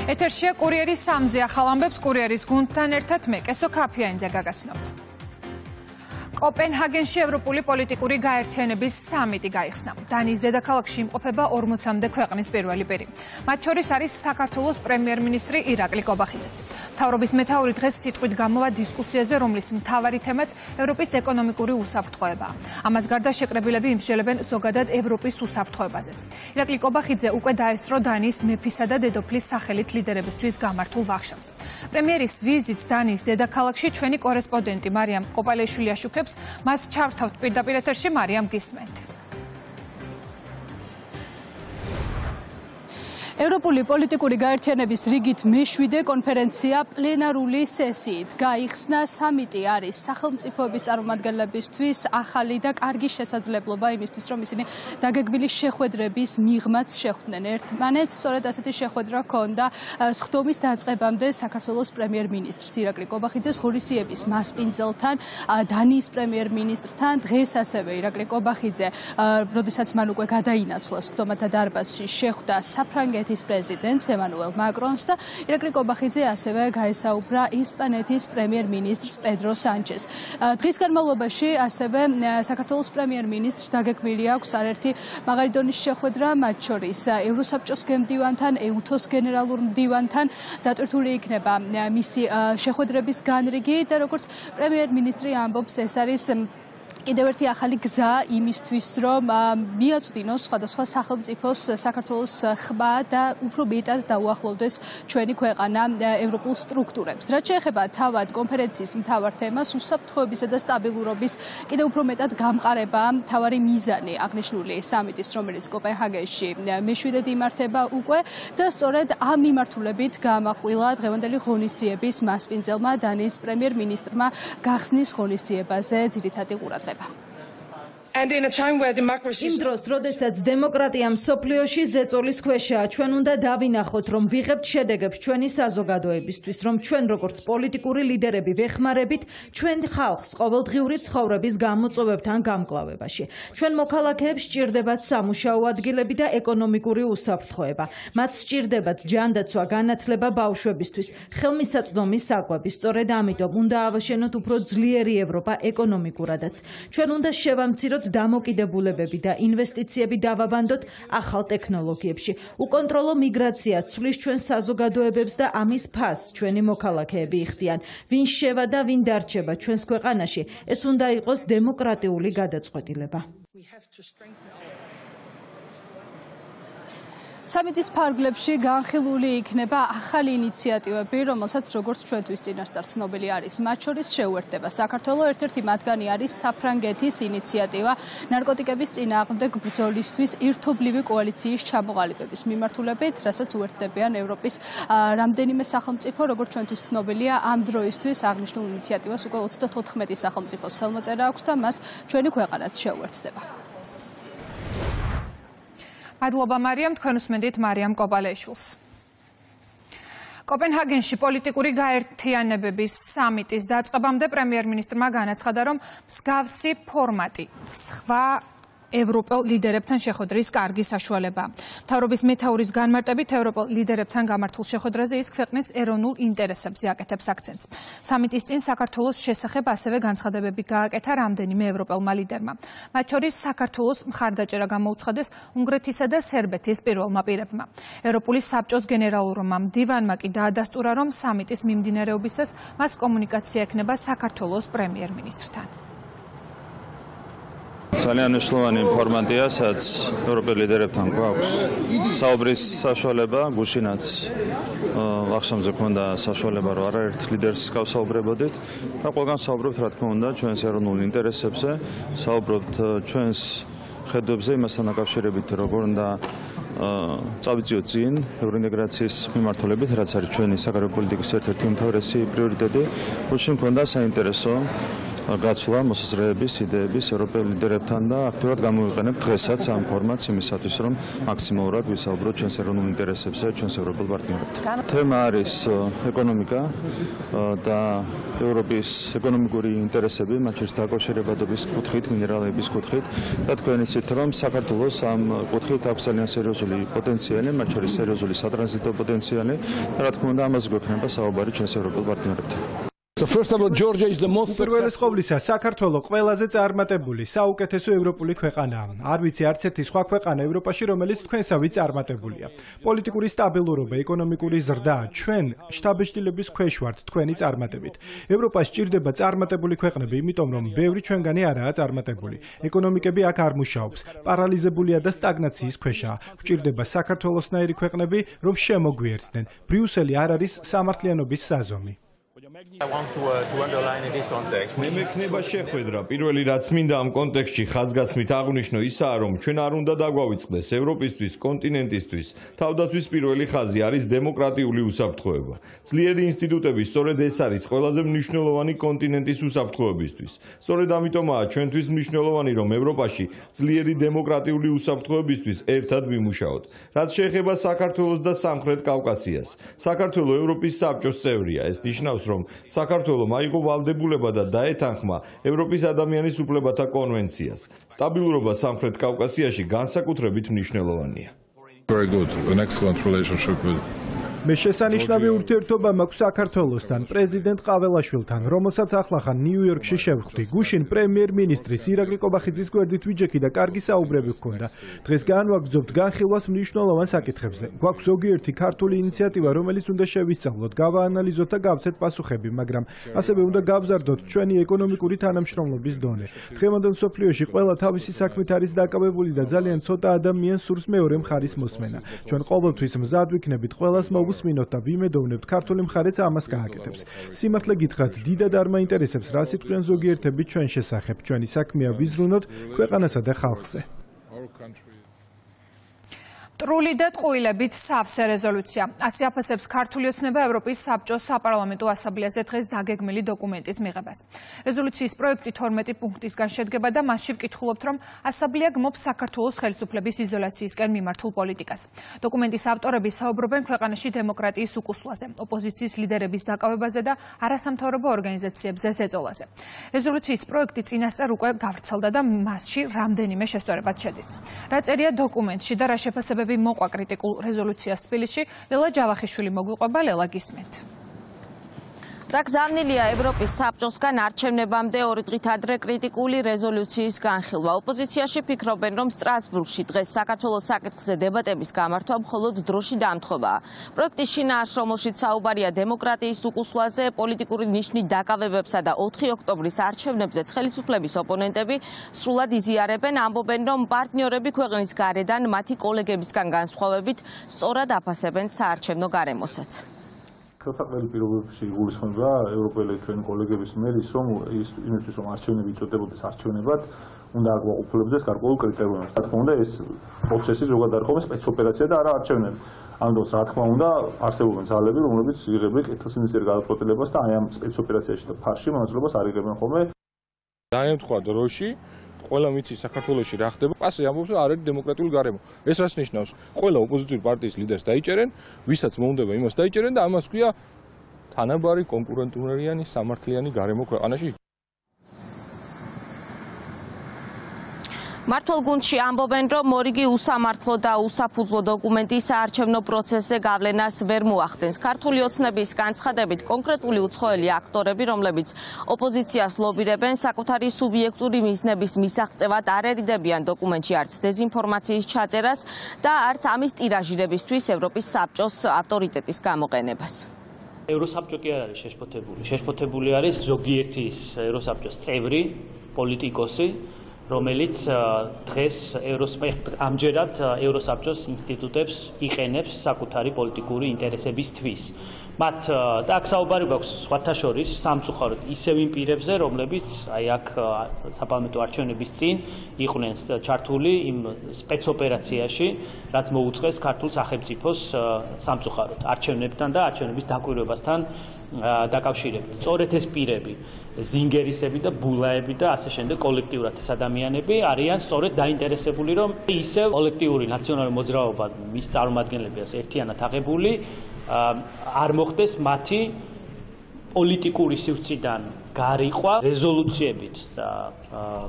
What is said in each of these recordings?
ეთერშია კურიერის სამზე ახალ ამბებს კურიერის გუნდთან ერთად მე კესო ქაფიანიძე გაგაცნობთ. კოპენჰაგენში ევროპული პოლიტიკური გაერთიანების სამიტი გაიხსნა. დანიის დედაქალაქში იმყოფება 40-მდე ქვეყნის პირველი პირი. მათ შორის არის საქართველოს პრემიერ-მინისტრი ირაკლი კობახიძეც. მთავრობის მეთაური დღეს სიტყვით გამოვა დისკუსიაზე, რომლის მთავარი თემაც ევროპის ეკონომიკური უსაფრთხოებაა. ამას გარდა შეკრებილები იმსჯელებენ ზოგადად ევროპის უსაფრთხოებაზეც. ირაკლი კობახიძე უკვე დაესწრო დანიის მეფისა და დედოფლის სახელით ლიდერებისთვის გამართულ ვახშამს. პრემიერის ვიზიტს დანიის დედაქალაქში ჩვენი კორესპონდენტი მარიამ კოპალეშვილი აშუქებს. მას ჩავთავთ პირდაპირ ეთერში მარიამ გისმენთ. ევროპული პოლიტიკური გაერთიანების რიგით მე-7 კონფერენცია პლენარული სესიით გაიხსნა. სამიტი არის სახელმწიფოების წარმომადგენლებისთვის ახალი და კარგი შესაძლებლობა იმისთვის, რომ ისინი დაგეგმილი შეხვედრების მიღმაც შეხვდნენ ერთმანეთს. სწორედ ასეთი შეხვედრა ჰქონდა სხდომის დაწყებამდე საქართველოს პრემიერ-მინისტრს ირაკლი კობახიძეს ღონისძიების მასპინძელთან, დანიის პრემიერ-მინისტრთან. დღეს ასევე ირაკლი კობახიძე, როდესაც მან უკვე გადაინაცვლა სხდომათა დარბაზში, შეხვდა საფრანგეთის პრეზიდენტს ემანუელ მაკრონს და ირაკლი კობახიძე ასევე გაესაუბრა ესპანეთის პრემიერ-მინისტრს პედრო სანჩეს. დღის განმავლობაში ასევე საქართველოს პრემიერ-მინისტრს დაგეგმილი აქვს არაერთი მაღალი დონის შეხვედრა, მათ შორის ევროსაბჭოს გემდივანთან, ეუთოს გენერალურ მდივანთან. დატვირთული იქნება მისი შეხვედრების განრიგი და როგორც პრემიერ-მინისტრი ამბობს, ეს არის კიდევ ერთი ახალი გზა იმისთვის, რომ მიაწვდინოს სხვადასხვა სახელმწიფოს საქართველოს ხმა და უფრო მეტად დაუახლოვდეს ჩვენი ქვეყანა ევროპულ სტრუქტურებს. რაც შეეხება თავად კონფერენციის მთავარ თემას, უსაფრთხოებისა და სტაბილურობის კიდევ უფრო მეტად გამყარება მთავარი მიზანი აღნიშნული სამიტის, რომელიც კოპენჰაგენში მე-7 იმართება უკვე და სწორედ ამ მიმართულებით გაამახვილა დღევანდელი ღონისძიების მასპინძელმა დანიის პრემიერ-მინისტრმა გახსნის ღონისძიებაზე ძირითადი ყურადღება. იმ დროს, როდესაც დემოკრატია მსოფლიოში ზეწოლის ქვეშაა, ჩვენ უნდა დავინახოთ, რომ ვიღებთ შედეგებს ჩვენი საზოგადოებისთვის, რომ ჩვენ როგორც პოლიტიკური ლიდერები ვეხმარებით ჩვენ ხალხს ყოველდღიური ცხოვრების გამოწვევებთან გამკლავებაში. ჩვენ მოქალაქეებს სჭირდებათ სამუშაო ადგილები და ეკონომიკური უსაფრთხოება. მათ სჭირდებათ ჯანდაცვა, განათლება ბავშვებისთვის, ხელმისაწვდომი საკვები. სწორედ ამიტომ უნდა ავაშენოთ უფრო ძლიერი ევროპა ეკონომიკურადაც. ჩვენ უნდა შევამციროთ დამოკიდებულებები და ინვესტიციები დავაბანდოთ ახალ ტექნოლოგიებში. უკონტროლო მიგრაცია ცვლის ჩვენ საზოგადოებებს და ამის ფასს ჩვენი მოქალაქეები იხდიან. ვინ შევა და ვინ დარჩება ჩვენს ქვეყანაში, ეს უნდა იყოს დემოკრატიული გადაწყვეტილება. სამიტის ფარგლებში განხილული იქნება ახალი ინიციატივები, რომელსაც როგორც ჩვენთვის წინასწარ ცნობილი არის, მათ შორის შეუერთდება საქართველოს. ერთ-ერთი მათგანი არის საფრანგეთის ინიციატივა ნარკოტიკების წინააღმდეგ ბრძოლისთვის ერთობლივი კოალიციის ჩამოყალიბების მიმართულებით, რასაც უერთდებიან ევროპის რამდენიმე სახელმწიფო, როგორც ჩვენთვის ცნობილია, ამ დროისთვის აღნიშნულ ინიციატივას უკვე 34 სახელმწიფოს ხელმოწერა აქვს და მას ჩვენი ქვეყანაც შეუერთდება. მადლობა მარიამ, თქვენ უსმენთ მარიამ კოპალეშვილს. კოპენჰაგენში პოლიტიკური გაერთიანებების სამიტის დაწყებამდე პრემიერ-მინისტრმა განაცხადა, რომ მსგავსი ფორმატი სხვა ევროპელ ლიდერებთან შეხვედრის კარგი საშუალებაა. მთავრობის მეთაურის განმარტებით ევროპელ ლიდერებთან გამართულ შეხვედრაზე ის ქვეყნის ეროვნულ ინტერესებზე აკეთებს აქცენტს. სამიტის წინ საქართველოს შესახებ ასევე განცხადებები გააკეთა რამდენიმე ევროპელმა ლიდერმა. მათ შორის საქართველოს მხარდაჭერა გამოუცხადეს უნგრეთისა და სერბეთის პირველმა პირებმა. ევროპული საბჭოს გენერალურმა მდივანმა კი დაადასტურა, რომ სამიტის მიმდინარეობისას მას კომუნიკაცია ექნება საქართველოს პრემიერ-მინისტრთან. ძალიან მნიშვნელოვანი ფორმატია, სადაც ევროპელ ლიდერებთან გვაქვს საუბრის საშუალება, გუშინაც ვახშამზე ქონდა საშუალება, რომ არაერთ ლიდერს გავსაუბრებოდით და ყველგან საუბრობთ, რა თქმა უნდა, ჩვენს ეროვნულ ინტერესებზე, საუბრობთ ჩვენს ხედვებზე იმასთან დაკავშირებით, როგორ უნდა წავიწიოთ წინ ევროინტეგრაციის მიმართულებით, რაც არის ჩვენი საგარეო პოლიტიკის ერთ-ერთი უმთავრესი პრიორიტეტი. გუშინ ქონდა საინტერესო გაცვლა მოსაზრეების, იდეების ევროპელი ლიდერებთან და აქტიურად გამოვიყენებთ დღესაც ამ ფორმატს იმისათვის, რომ მაქსიმალურად ვისაუბროთ ჩვენს ეროვნულ ინტერესებზე, ჩვენს ევროპელ პარტნიორებთან. თემა არის ეკონომიკა და ევროპის ეკონომიკური ინტერესები, მათ შორის დაკავშირებადობის კუთხით, მინერალების კუთხით და თქვენ იცით, რომ საქართველოს ამ კუთხით აქვს ძალიან სერიოზული პოტენციალი, მათ შორის სერიოზული სატრანზიტო პოტენციალი და რა თქმა უნდა ამაზე გვექნება საუბარი ჩვენს ევროპელ პარტნიორებთან. უპირველეს ყოვლისა, საქართველო ყველაზე წარმატებული, საუკეთესო ევროპული ქვეყანაა. არ ვიცი არც ერთი სხვა ქვეყანა ევროპაში, რომელიც თქვენსავით წარმატებულია. პოლიტიკური სტაბილურობა, ეკონომიკური ზრდა, ჩვენ შთაბეჭდილების ქვეშ ვართ თქვენი წარმატებით. ევროპას სჭირდება წარმატებული ქვეყნები, იმიტომ რომ ბევრი ჩვენგანი არაა წარმატებული. ეკონომიკები აქ არ მუშაობს, პარალიზებულია და სტაგნაციის ქვეშაა. გვჭირდება საქართველოსნაირი ქვეყნები, რომ შემოგვიერთდნენ. ბრიუსელი არ არის სამართლიანობის საზომი. მე მექნება შეხვედრა. პირველი რაც მინდა ამ კონტექსტში ხაზგასმით აღვნიშნო ისაა, რომ ჩვენ არ უნდა დაგვავიწყდეს ევროპისთვის, კონტინენტისთვის. თავდაცვის პირველი ხაზი არის დემოკრატიული უსაფრთხოება. ძლიერი ინსტიტუტები სწორედ ეს არის ყველაზე მნიშვნელოვანი კონტინენტის უსაფრთხოებისთვის. სწორედ ამიტომაა ჩვენთვის მნიშვნელოვანი, რომ ევროპაში ძლიერი დემოკრატიული უსაფრთხოებისთვის ერთად ვიმუშაოთ. რაც შეეხება საქართველოს და სამხრეთ კავკასიას. საქართველო ევროპის საბჭოს წევრია. ეს ნიშნავს, რომ საქართველომ აიღო ვალდებულება და დაეთანხმა ევროპის ადამიანის უფლებათა კონვენციას. სტაბილურობა სამხრეთ კავკასიაში განსაკუთრებით მნიშვნელოვანია. Very good. An excellent relationship with მე შესანიშნავი ურთიერთობა მაქვს საქართველოსთან, პრეზიდენტ ყაველაშვილთან, რომელსაც ახლახან ნიუ-იორკში შევხვდი. გუშინ პრემიერ-მინისტრის ირაკლი კობახიძის გვერდით ვიჯექი და კარგი საუბრები ჰქონდა. დღეს განვაგრძობთ განხილვას მნიშვნელოვან საკითხებზე. გვაქვს ზოგიერთი ქართული ინიციატივა, რომელიც უნდა შევისწავლოთ, გავაანალიზოთ და გავცეთ პასუხები, მაგრამ ასევე უნდა გავზარდოთ ჩვენი ეკონომიკური თანამშრომლობის დონე. დღევანდელ მსოფლიოში ყველა თავისი საქმით არის დაკავებული და ძალიან ცოტა ადამიანს სურს მეორე მხარის მოსმენა. ჩვენ ყოველთვის მზად ვიქნებით ყველას მოვუსმინოთ და ვიმედოვნებთ ქართული მხარეც ამას გააკეთებს. სიმართლე გითხრათ, დიდად არ მაინტერესებს რა სიტყვიან ზოგიერთები ჩვენ შესახებ. ჩვენი საქმეა ვიზრუნოთ ქვეყანასა და ხალხზე. ტრული და ტყუილებით სავსე რეზოლუცია. ასე აფასებს ქართული ოცნება ევროპის საბჭოს საპარლამენტო ასამბლეაზე დღეს დაგეგმილი დოკუმენტის მიღებას. რეზოლუციის პროექტი 12 პუნქტისგან შედგება და მასში ვკითხულობთ, რომ ასამბლეა გმობს საქართველოს ხელისუფლების იზოლაციისკენ მიმართულ პოლიტიკას. დოკუმენტის ავტორები საუბრობენ ქვეყანაში დემოკრატიის უკუსლაზე, ოპოზიციის ლიდერების დაკავებაზე და არასამთავრობო ორგანიზაციებზე ზეწოლაზე. რეზოლუციის პროექტი წინასწარ უკვე გავრცელდა და მასში რამდენიმე შესწორებაც შედის. რა წერია დოკუმენტში და რა შეფასებები მოყვა კრიტიკულ რეზოლუციას თბილისში, ლელა ჯავახიშვილი მოგვიყვება, ლელა გისმენთ. რა გზავნილია ევროპის საბჭოსგან არჩევნებამდე 2 დღით ადრე კრიტიკული რეზოლუციის განხილვა. ოპოზიციაში ფიქრობენ, რომ სტრასბურგში დღეს საქართველოს საკითხზე დებატების გამართვა მხოლოდ დროში დამთხოვაა. პროექტის შინაარს, რომელშიც საუბარია დემოკრატიის უკუსლაზე, პოლიტიკური ნიშნით დაკავებებსა და 4 ოქტომბრის არჩევნებზე ხელისუფლების ოპონენტები სრულად იზიარებენ, ამბობენ, რომ პარტნიორები ქვეყნის გარედან მათი კოლეგებისგან განსხვავებით სწორად აფასებენ საარჩევნო გარემოსაც. ხელსაყრელი პირობებში იგულისხმება ევროპელი ჩვენი კოლეგების მიერ ის, რომ იმისთვის რომ არჩევნები იწოდებოდეს არჩევნებად, უნდა აღვაყოფილებდეს გარკვეულ კრიტერიუმებს. რა თქმა უნდა, ეს პროცესი ზოგადად არ ხომ სპეცოპერაცია და არა არჩევნები. ამ დროს რა თქმა უნდა, არსებობენ ძალები, რომლებიც იღებენ კეთილსინდისიერ გადაწყვეტილებას და აი ამ სპეცოპერაციაში და ფარში მონაწილეობას არ იღებენ ხოლმე. დაემთხვა დროში ყველა მიცი საქართველოში რა ხდება, ასე ამბობს, რომ არ არის დემოკრატიული გარემო. ეს რას ნიშნავს? ყველა ოპოზიციური პარტიის ლიდერს დაიჭერენ, ვისაც მოუნდება იმას დაიჭერენ და ამას ქვია თანაბარი კონკურენტულიანი სამართლიანი გარემო ქვეყანაში. მართლ გუნდში ამბობენ, რომ მორიგი უსამართლო და უსაფუძვლო დოკუმენტი საარჩევნო პროცესზე გავლენას ვერ მოახდენს. ქართული ოცნების განცხადებით, კონკრეტული უცხოელი აქტორები, რომლებიც ოპოზიციას ლობირებენ, საკუთარი სუბიექტური მიზნების მისაღწევად არ ერიდებიან დოკუმენტში არც დეზინფორმაციის ჩაწერას და არც ამის ტირაჟირებისთვის ევროპის საბჭოს ავტორიტეტის გამოყენებას. ევროსაბჭო კი არ არის შეშფოთებული. შეშფოთებული არის ზოგიერთი ევროსაბჭოს წევრი, პოლიტიკოსი, რომელიც დღეს ამჯერად ევროსაბჭოს ინსტიტუტებს იყენებს საკუთარი პოლიტიკური ინტერესებისთვის. მათ და აქ საუბარი გვაქვს სხვათა შორის სამწუხაროდ ისევ იმ პირებზე, რომლებიც აი აქ საპარლამენტო არჩევნების წინ იყვნენ ჩართული იმ სპეცოპერაციაში, რაც მოუწყეს ქართულ სახელმწიფოს სამწუხაროდ არჩევნებთან და არჩევნების დაკვირვებასთან დაკავშირებით. სწორედ ეს პირები, ზინგერისები და ბულაები და ასე შემდეგ კოლექტიურად ეს ადამიანები არიან სწორედ დაინტერესებული, რომ ისევ კოლექტიური ნაციონალური მოძრაობა მის წარმომადგენლები ერთიანად აღებული არ მოხდეს მათი პოლიტიკური სივრციდან გარიყვა რეზოლუციებით და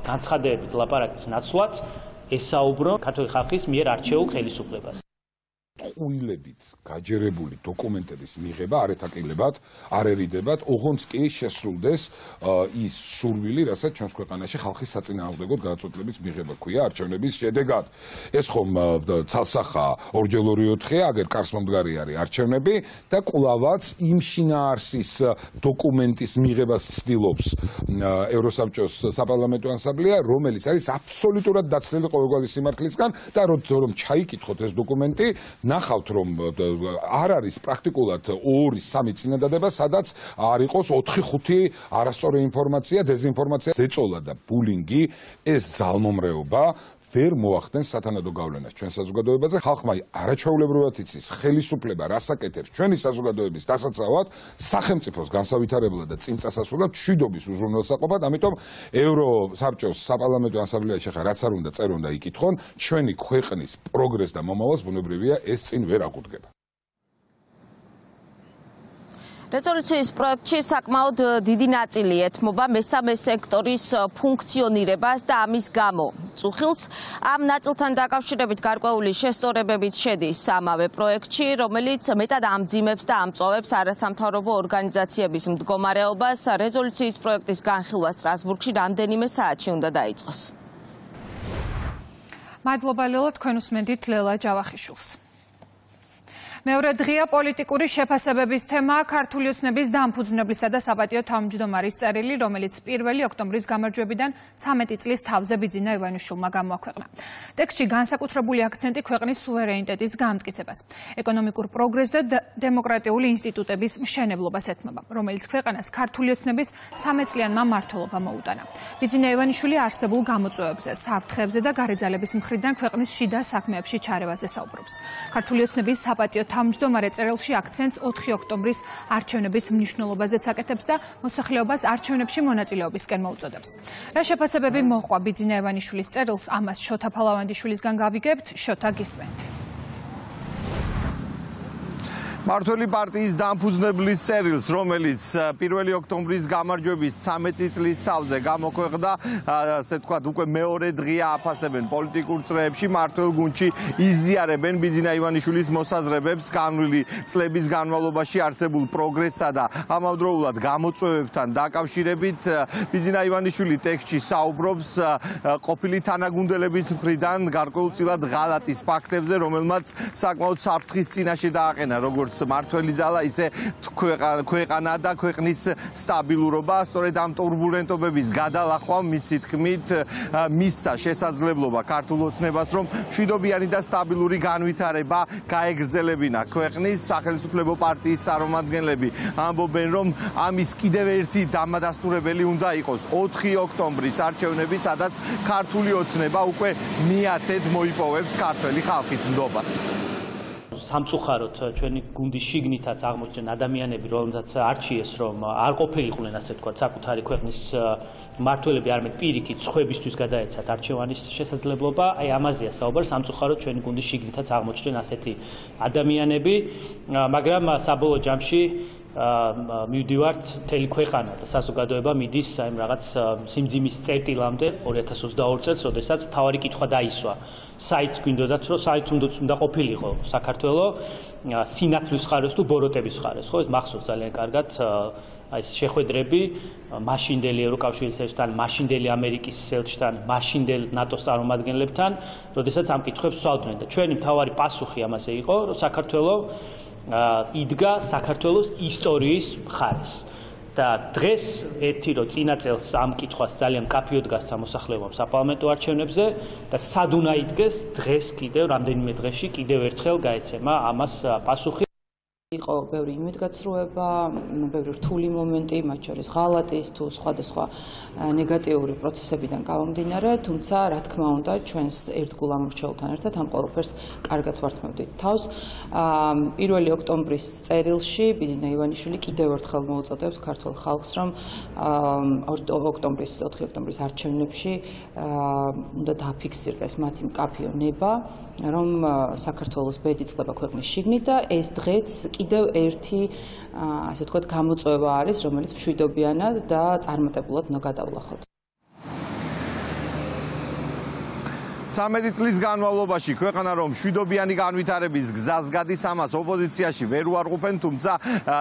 განცხადებებით ლაპარაკის ნაცვლად ესაუბრო ქართული ხალხის მიერ არჩეულ ხელისუფლებას. ყვილებით გაჯერებული დოკუმენტების მიღება არ ეთაკილებათ, არ ერიდებათ, ოღონდ კი შესრულდეს ის სურვილი, რასაც ჩვენს ქვეყანაში ხალხის საწინააღმდეგოდ გადაწყვეტილების მიღება ქვია არჩევნების შედეგად. ეს ხომ ცალსახა ორჯერ 2-4-ია, აგერ კარს მომდგარი არის არჩევნები და კვლავაც იმ შინაარსის დოკუმენტის მიღებას ცდილობს ევროსაბჭოს საპარლამენტო ასამბლეა, რომელიც არის აბსოლუტურად დაცლილი ყოველგვარი სიმართლისგან და რომ ჩაიკითხოთ ეს დოკუმენტი ნახავთ რომ არ არის პრაქტიკულად 2-3 წინადადება, სადაც არ იყოს 4-5 არასწორი ინფორმაცია, დეზინფორმაცია, ზეწოლა და ბულინგი, ეს ძალმომრეობა ვერ მოახდენს სათანადო გავლენას ჩვენ საზოგადოებაზე. ხალხმა არაჩვეულებრივად იცის ხელისუფლება რას აკეთებს ჩვენი საზოგადოების დასაცავად, სახელმწიფოს განსავითარებლად და წინ წასასვლელად, მშვიდობის უზრუნველსაყოფად, ამიტომ ევროსაბჭოს საპარლამენტო ასამბლეაში ხა რაც არ უნდა წერონ და იკითხონ, ჩვენი ქვეყნის პროგრესს და მომავალს ბუნებრივია ეს წინ ვერ აღუდგება. რეზოლუციის პროექტში საკმაოდ დიდი ნაწილი ეთმობა მესამე სექტორის ფუნქციონირებას და ამის გამო წუხილს ამ ნაწილთან დაკავშირებით გარკვეული შესწორებებით შედის ამავე პროექტში, რომელიც მეტად ამძიმებს და ამწვავებს არასამთავრობო ორგანიზაციების მდგომარეობას. რეზოლუციის პროექტის განხილვა სტრასბურგში რამდენიმე საათში უნდა დაიწყოს. მადლობა ლელა, თქვენ უსმენთ ლელა ჯავახიშვილს. მეორე დღეა პოლიტიკური შეფასებების თემა ქართული ოცნების დამფუძნებლისა და საპატიო თავმჯდომარის წერილი, რომელიც 1 ოქტომბრის გამარჯვებიდან 13 წლის თავზე ბიძინა ივანიშვილმა გამოაქვეყნა. ტექსტში განსაკუთრებული აქცენტი ქვეყნის სუვერენიტეტის გამტკიცებას, ეკონომიკურ პროგრესს და დემოკრატიული ინსტიტუტების მშენებლობას ეთმობა, რომელიც ქვეყანას ქართული ოცნების 13 წლიანმა მმართველობამ მოუტანა. ბიძინა ივანიშვილი არსებულ გამოწვევებზე, საფრთხეებზე და გარეძალების მხრიდან ქვეყნის შიდა საქმეებში ჩარევაზე საუბრობს. ქართული ოცნების საპატიო თავმჯდომარე წერილში აქცენტს 4 ოქტომბრის არჩევნების მნიშვნელობაზეც აკეთებს და მოსახლეობას არჩევნებში მონაწილეობისკენ მოუწოდებს. რა შეფასებები მოჰყვა ბიძინა ივანიშვილის წერილს, ამას შოთა ფალავანდიშვილისგან გავიგებთ, შოთა გისმენთ. მართველი პარტიის დამფუძნებლის წერილს, რომელიც 1 ოქტომბრის გამარჯვების 13 წლის თავზე გამოქვეყნდა, ასე ვთქვათ, უკვე მეორე დღეა აფასებენ პოლიტიკურ წრეებში, მართველ გუნდში იზიარებენ ბიძინა ივანიშვილის მოსაზრებებს განვლილი წლების განმავლობაში არსებულ პროგრესსა და ამავდროულად გამოწვევებთან დაკავშირებით. ბიძინა ივანიშვილი ტექსტში საუბრობს ყოფილი თანაგუნდელების მხრიდან გარკვეულწილად ღალატის ფაქტებზე, რომელმაც საკმაოდ საფრთხის წინაშე დააყენა როგორც მართველი ძალა, ისე ქვეყანა და ქვეყნის სტაბილურობა. სწორედ ამ ტურბულენტობების გადალახვა მისი თქმით მისცა შესაძლებლობა ქართულ ოცნებას, რომ მშვიდობიანი და სტაბილური განვითარება გაეგრძელებინა. ქვეყნის სახელმწიფო პარტიის წარმომადგენლები ამბობენ, რომ ამის კიდევ ერთი დამადასტურებელი უნდა იყოს 4 ოქტომბრის არჩევნები, სადაც ქართული ოცნება უკვე მიათედ მოიპოვებს ქართველი ხალხის ნდობას. სამწუხაროდ ჩვენი გუნდის შიგნითაც აღმოჩნდნენ ადამიანები, რომელთაც არჩიეს, რომ არ ყოფილიყვნენ, ასე ვთქვათ, საკუთარი ქვეყნის მმართველები, არამედ პირიქით სხვებისთვის გადაეცათ არჩევანის შესაძლებლობა. აი ამაზეა საუბარი, სამწუხაროდ ჩვენი გუნდის შიგნითაც აღმოჩნდნენ ასეთი ადამიანები, მაგრამ საბოლოო ჯამში მივდივართ მთელი ქვეყანა და საზოგადოება მიდის აი რაღაც სიმძიმის წერტილამდე 2022 წელს, როდესაც მთავარი კითხვა დაისვა. საით გვინდოდათ, რომ საით უნდა ყოფილიყო საქართველო სინათლის ხარეს თუ ბოროტების ხარეს, ხო? ეს მახსოვს ძალიან კარგად აი შეხვედრები მაშინდელი ევროკავშირის ელჩთან, მაშინდელი ამერიკის ელჩთან, მაშინდელ ნატოს წარმომადგენლებთან, როდესაც ამ კითხვებს სვავდნენ და ჩვენი მთავარი პასუხი ამაზე იყო, რომ საქართველო იდგა საქართველოს ისტორიის მხარეს. და დღეს ერთი რომ წინა წელს ამ კითხვას ძალიან მკაფიოდ გასცა მოსახლეობამ საპარლამენტო არჩევნებზე და სად უნდა იდგეს, დღეს კიდევ რამდენიმე დღეში კიდევ ერთხელ გაეცემა ამას პასუხი. იყო ბევრი იმედგაცრუება, ბევრი რთული მომენტი, მათ შორის ღალატის თუ სხვადასხვა ნეგატიური პროცესებიდან გამომდინარე, თუმცა რა თქმა უნდა, ჩვენს ერთგულ ამორჩეულთან ერთად ამ ყოველფერს კარგად ვართმევდით თავს. 1 ოქტომბრის წერილში ბიზნა ივანიშვილი კიდევ ერთხელ მოუწოდებს ქართულ ხალხს, რომ 4 ოქტომბრის არჩევნებში უნდა დაფიქსირდეს მათი მკაფიო ნება, რომ საქართველოს ბედი წყდება ქვეყნის შიგნით და ეს დღეც კიდევ ერთი ასე ვთქვათ გამოწვევა არის, რომელიც მშვიდობიანად და წარმატებულად უნდა გადავლახოთ. 13 წლის განმავლობაში ქვეყანა რომ მშვიდობიანი განვითარების გზას გადის, ამას ოპოზიციაში ვერ უარყოფენ, თუმცა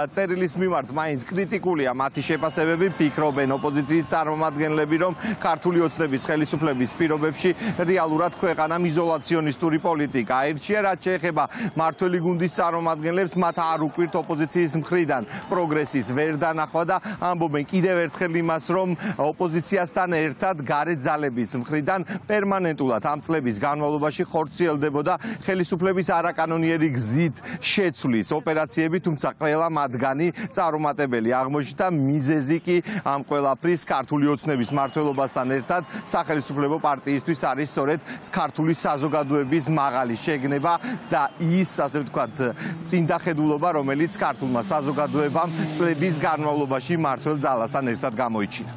წერილის მიმართ მაინც კრიტიკულია მათი შეფასებები, ფიქრობენ ოპოზიციის წარმომადგენლები, რომ ქართული ოცნების ხელისუფლების პირობებში რეალურად ქვეყანამ იზოლაციონისტური პოლიტიკა აირჩია, რაც შეეხება მართველი გუნდის წარმომადგენლებს, მათ არ უკვირთ ოპოზიციის მხრიდან პროგრესის ვერ დანახვა და ამბობენ კიდევ ერთხელ იმას, რომ ოპოზიციასთან ერთად გარეთ ძალების მხრიდან პერმანენტულად წლების განმავლობაში ხორციელდებოდა ხელისუფლების არაკანონიერი გზით შეცვლის ოპერაციები, თუმცა ყველა მათგანი წარუმატებელი აღმოჩნდა. მიზეზი კი ამ ყველაფრის ქართული ოცნების მმართველობასთან ერთად სახელისუფლებო პარტიისთვის არის სწორედ ქართული საზოგადოების მაღალი შეგნება და ის, ასე ვთქვათ, წინდახედულობა, რომელიც ქართულმა საზოგადოებამ წლების განმავლობაში მმართველ ძალასთან ერთად გამოიჩინა.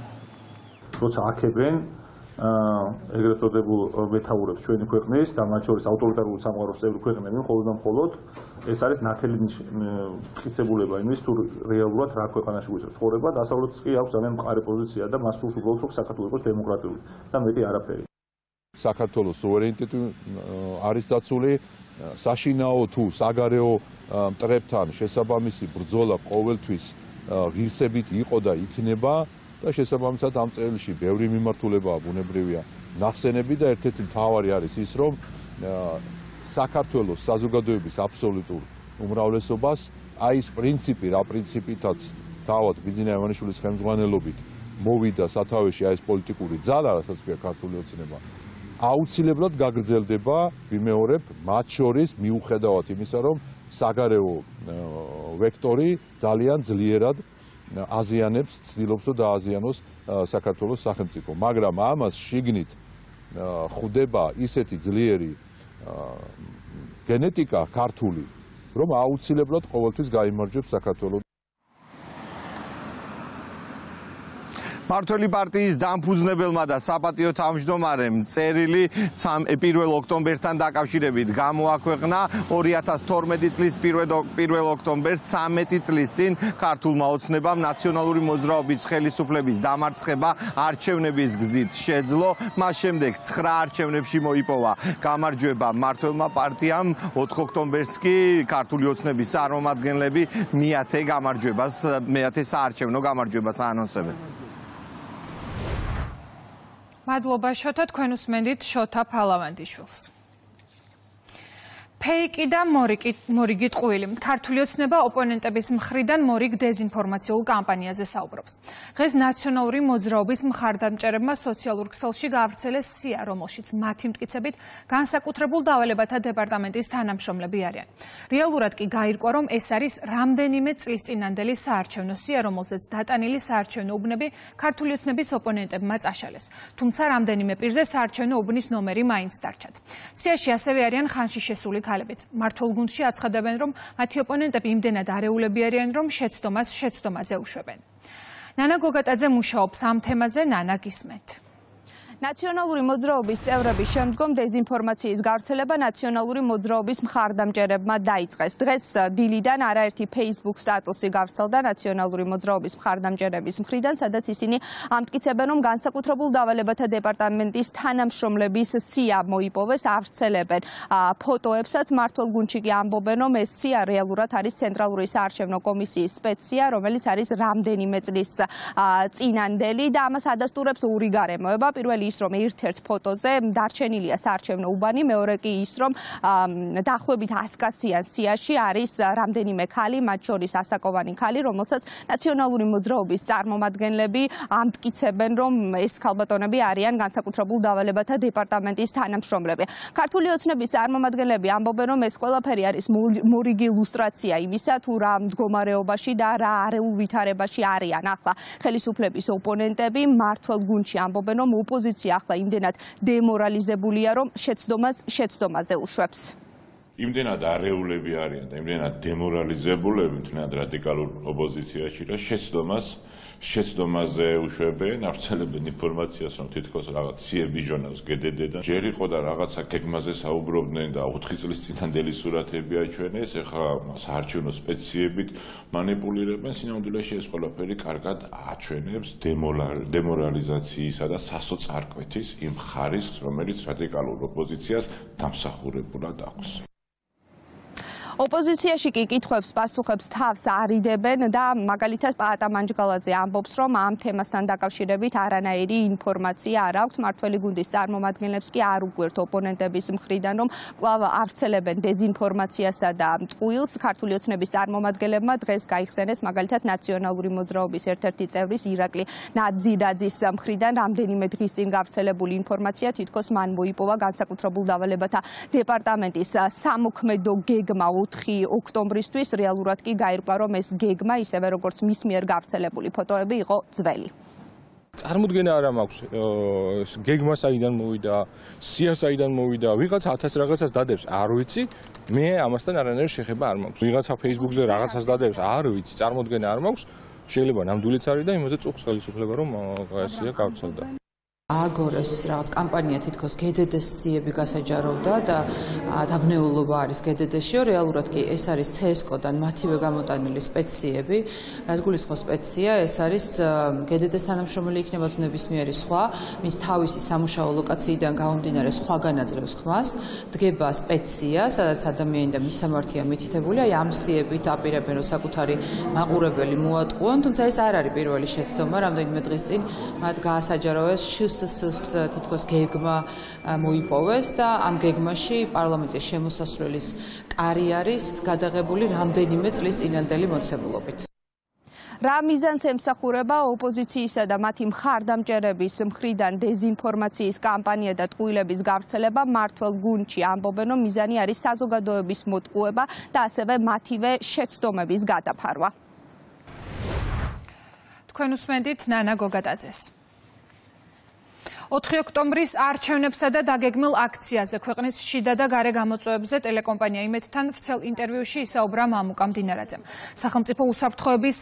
როცა აქებენ ეგრეთ წოდებულ მეთაურებს ჩვენი ქვეყნის და მათ შორის ავტორიტარული სამყაროს წევრი ქვეყნები, მხოლოდ ეს არის ნათელი მტკიცებულება იმის, თუ რეალურად რა ქვეყანაში გვიწევს ცხოვრება, დასავლეთს კი აქვს ძალიან მყარი პოზიცია და მას სურს უბრალოდ, რომ საქართველოს იყოს დემოკრატიული და მეტი არაფერი. საქართველოს სუვერენიტეტი არის დაცული, საშინაო თუ საგარეო მტრებთან შესაბამისი ბრძოლა ყოველთვის ღირსებით იყო და იქნება. და შესაბამისად ამ წერილში ბევრი მიმართულებაა ბუნებრივია ნახსენები და ერთ-ერთი მთავარი არის ის, რომ საქართველოს საზოგადოების აბსოლუტურ უმრავლესობას აი ეს პრინციპი, რა პრინციპითაც თავად ბიძინა ივანიშვილის ხელმძღვანელობით მოვიდა სათავეში აი ეს პოლიტიკური ძალა, რასაც ქვია ქართული ოცნება, აუცილებლად გაგრძელდება, ვიმეორებ, მათ შორის მიუხედავად იმისა, რომ საგარეო ვექტორი ძალიან ძლიერად აზიანებს, ცდილობს და დააზიანოს საქართველოს სახელმწიფო, მაგრამ ამას შიგნით ხვდება ისეთი ძლიერი გენეტიკა ქართული, რომ აუცილებლად ყოველთვის გაიმარჯვებს საქართველოს. მართველი პარტიის დამფუძნებელმა და საპატიო თავმჯდომარემ წერილი 1 ოქტომბერთან დაკავშირებით გამოაქვეყნა 2012 წლის 1 ოქტომბერს 13 წლის წინ ქართულმა ოცნებამ ნაციონალური მოძრაობის ხელისუფლების დამარცხება არჩევნების გზით შეძლო, მას შემდეგ 9 არჩევნებში მოიპოვა გამარჯვება მმართველმა პარტიამ, 4 ოქტომბერს კი ქართული ოცნების წარმომადგენლები მეათე საარჩევნო გამარჯვებას აანონსებენ. მადლობა შოთა, თქვენ უსმენდით შოთა ფალავანდიშვილს. ფეიკი და მორიგი ტყუილი. ქართული ოცნება ოპონენტების მხრიდან მორიგ დეზინფორმაციულ კამპანიაზე საუბრობს. დღეს ნაციონალური მოძრაობის მხარდამჭერებმა სოციალურ ქსელში გაავრცელეს სია, რომელშიც მათი მტკიცებით განსაკუთრებულ დავალებათა დეპარტამენტის თანამშრომლები არიან. რეალურად კი გაირკვა, რომ ეს არის რამდენიმე წლის წინანდელი საარჩევნო სია, რომელზეც დატანილი საარჩევნო უბნები ქართული ოცნების ოპონენტებმა წაშალეს. თუმცა რამდენიმე პირზე საარჩევნო უბნის ნომერი მაინც დარჩათ. სიაში ასევე არიან ხანში შესული მართულ გუნდში აცხადებენ, რომ მათი ოპონენტები იმდენად არეულები არიან, რომ შეცდომაზე უშვებენ. ნანა გოგატაძე მუშაობს ამ თემაზე, ნანა გისმენთ. ნაციონალური მოძრაობის წევრების შემდგომ დეზინფორმაციის გავრცელება ნაციონალური მოძრაობის მხარდამჭერებმა დაიწყეს. დღეს დილიდან არაერთი Facebook სტატუსი გავრცელდა ნაციონალური მოძრაობის მხარდამჭერების მხრიდან, სადაც ისინი ამტკიცებენ, რომ განსაკუთრებულ დავალებათა დეპარტამენტის თანამშრომლების სია მოიპოვეს, ავრცელებენ ფოტოებსაც. მართულ გუნდში კი ამბობენ, რომ ეს სია რეალურად არის ცენტრალური საარჩევნო კომისიის სპეცსია, რომელიც არის რამდენიმე წლის წინანდელი და ამას ადასტურებს ორი გარემოება. პირველი ის, რომ ერთ-ერთ ფოტოზე დარჩენილია საარჩევნო უბანი, მეორე კი ის, რომ დაახლოებით 100-გასიან სიაში არის რამდენიმე ქალი, მათ შორის ასაკოვანი ქალი, რომელსაც ნაციონალური მოძრაობის წარმომადგენლები ამტკიცებენ, რომ ეს ქალბატონები არიან განსაკუთრებულ დავალებათა დეპარტამენტის თანამშრომლები. ქართული ოცნების წარმომადგენლები ამბობენ, რომ ეს ყველაფერი არის მორიგი ილუსტრაცია იმისა, თუ რა მდგომარეობაში და რა არეულ ვითარებაში არიან ახლა ხელისუფლების ოპონენტები. მართლ გუნდში ამბობენ, რომ ოპოზიცია ახლა იმდენად დემორალიზებულია, რომ შეცდომაზე უშვებს. იმდენად არეულები არიან და იმდენად დემორალიზებულები მთლიანად რადიკალურ ოპოზიციაში და შეცდომაზე უშვებენ, ავრცელებენ ინფორმაციას, რომ თითქოს რაღაც სიებიჟონავს გედედიდან. ჯერ იყო და რაღაცა გეგმაზე საუბრობდნენ და 4 წლის წინანდელი სურათები აჩვენეს, ეხლა საარჩევნო სპეციებით მანიპულირებენ. სინამდვილეში ეს ყველაფერი კარგად აჩვენებს დემორალიზაციისა და სასოწარკვეთის იმ ხარისხს, რომელიც რადიკალურ ოპოზიციას დამსახურებულად აქვს. ოპოზიციაში კი კითხვებს პასუხებს თავს არიდებენ და მაგალითად პაატა მანჯგალაძე ამბობს, რომ ამ თემასთან დაკავშირებით არანაირი ინფორმაცია არ აქვს. მართველი გუნდის წარმომადგენლებს კი არ უგვერთ ოპონენტების მხრიდან, რომ კვლავ ავრცელებენ დეზინფორმაციასა და ტყუილს. ქართული ოცნების წარმომადგენლებმა დღეს გაიხსენეს მაგალითად ნაციონალური მოძრაობის ერთ-ერთი წევრის ირაკლი ნაძირაძის მხრიდან რამდენიმე დღის წინ გავრცელებული ინფორმაცია თითქოს მან მოიპოვა განსაკუთრებულ დავალებათა დეპარტამენტის სამოქმედო გეგმა 4 ოქტომბრისთვის. რეალურად კი გაირკვა, რომ ეს გეგმა ისევე როგორც მის მიერ გავრცელებული ფოტოები იყო ძველი. წარმოდგენა არ მაქვს გეგმა საიდან მოვიდა, სია საიდან მოვიდა, ვიღაცა 1000 რაღაცას დადებს, არ ვიცი. მე ამასთან არანაირი შეხება არ მაქვს. ვიღაცა Facebook-ზე რაღაცას დადებს, არ ვიცი, წარმოდგენა არ მაქვს. შეიძლება ნამდვილიც არის და იმაზე წუხს ხელისუფლება, რომ ესეა გავრცელდა. აგორეს რაღაც კამპანია თითქოს გედედეს სიები გასაჯაროვდა და დაბნეულობა არის გედედეშიო. რეალურად კი ეს არის CSKO-დან მათივე გამოტანილი სპეციები. რაც გულისხმობს სპეცია, ეს არის გედედეს თანამშრომელი იქნება თუ ნებისმიერი სხვა, მის თავისი სამუშაო ლოკაციიდან გამომდინარე სხვაგან აძლევს ხმას. დგება სპეცია, სადაც ადამიანი და მისამართია მითითებული, აი ამ სიებით აპირებენ, რომ საკუთარი მაყურებელი მოატყუონ, თუმცა ეს არ არის პირველი შეცდომა, რამდენიმე დღის წინ მათ გაასაჯაროვეს თითქოს გეგმა მოიპოვეს და ამ გეგმაში პარლამენტის შემოსასვლელის კარი არის გადაღებული რამდენიმე წლის წინანდელი მოცემულობით. რა მიზანს ემსახურება ოპოზიციისა და მათი მხარდამჭერების მხრიდან დეზინფორმაციის კამპანია და ტყუილების გავრცელება? მართლ გუნდში ამბობენ, რომ მიზანი არის საზოგადოების მოტყუება და ასევე მათივე შეცდომების გადაფარვა. თქვენ უსმენთ ნანა გოგატაძეს. 4 ოქტომბრის არჩევნებსა და დაგეგმილ აქციაზე ქვეყნის შიდა და გარე გამოწვევებზე ტელეკომპანია იმედთან ვრცელ ინტერვიუში ისაუბრა მამუკა მდინარაძემ. სახელმწიფო უსაფრთხოების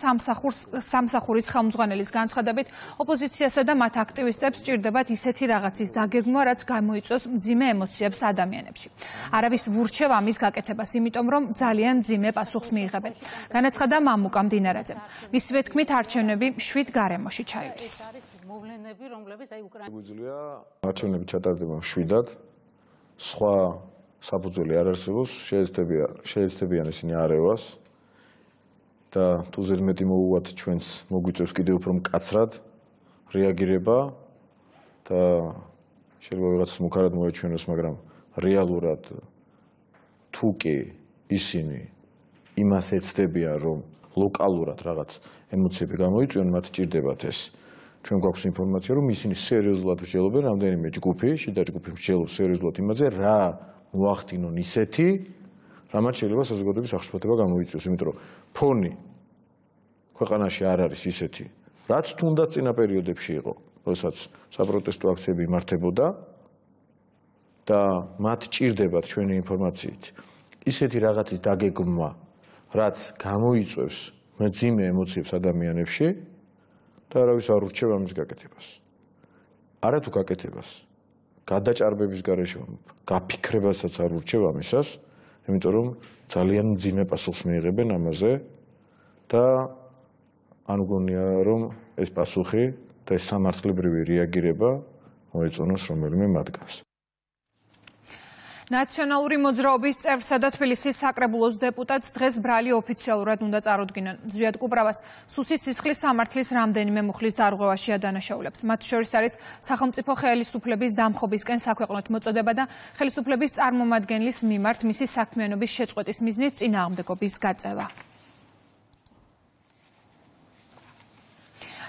სამსახურის ხელმძღვანელის განცხადებით, ოპოზიციასა და მათ აქტივისტებს სჭირდებათ ისეთი რაღაცის დაგეგმვა, რაც გამოიწვევს მძიმე ემოციებს ადამიანებში. არავის ვურჩევ ამის გაკეთებას, იმიტომ რომ ძალიან მძიმე პასუხს მიიღებენ. განაცხადა მამუკა მდინარაძემ. მისივე თქმით, არჩევნები 7 გარემოში ჩაივლის. არჩევნები ჩატარდება 7-დან, სხვა საფუძველი არ არსებობს, შეეცდებიან ისინი არევას და თუ ზედმეტი მოუვათ ჩვენს მოგვიწევს კიდევ უფრო მკაცრად რეაგირება და შეიძლება ვიღაც მუქარად მოეჩვენოს, მაგრამ რეალურად თუ კი ისინი იმას ეცდებიან, რომ ლოკალურად რაღაც ემოციები გამოიწვიონ, მათ ჭირდებათ ეს. ჩვენ გვაქვს ინფორმაცია, რომ ისინი სერიოზულად მსჯელობენ, რამდენიმე ჯგუფი, შიდა ჯგუფი მსჯელობს სერიოზულად იმაზე, რა მოახდინონ ისეთი, რამაც შეიძლება საზოგადოების აღშფოთება გამოიწვიოს, იმიტომ რომ ფონი ქვეყანაში არ არის ისეთი, რაც თუნდაც წინა პერიოდებში იყო, როდესაც საპროტესტო აქციები იმართებოდა და მათ ჭირდებათ ჩვენი ინფორმაციით ისეთი რაღაცის დაგეგმვა, რაც გამოიწვევს მძიმე ემოციებს ადამიანებში და არავის არ ურჩევ ამის გაკეთებას. არათუ გაკეთებას, გადაჭარბების გარეშე გაფიქრებასაც არ ურჩევ ამისას, იმიტომ რომ ძალიან მძიმე პასუხს მიიღებენ ამაზე და ან გონია რომ ეს პასუხი და ეს სამართლებრივი რეაგირება მოეწონოს რომელიმე მათგანს. ნაციონალური მოძრაობის წევრსა და თბილისის საკრებულოს დეპუტატს დღეს ბრალი ოფიციალურად უნდა წარუდგინონ. ზვიად კუპრავას სუსის სისხლის სამართლის რამდენიმე მუხლის დარღვევაში ადანაშაულებს. მათ შორის არის სახელმწიფო ხელისუფლების დამხობისკენ საქვეყნოთ მოწოდება და ხელისუფლების წარმომადგენლის მიმართ მისი საქმიანობის შეწყვეტის მიზნით წინააღმდეგობის გაწევა.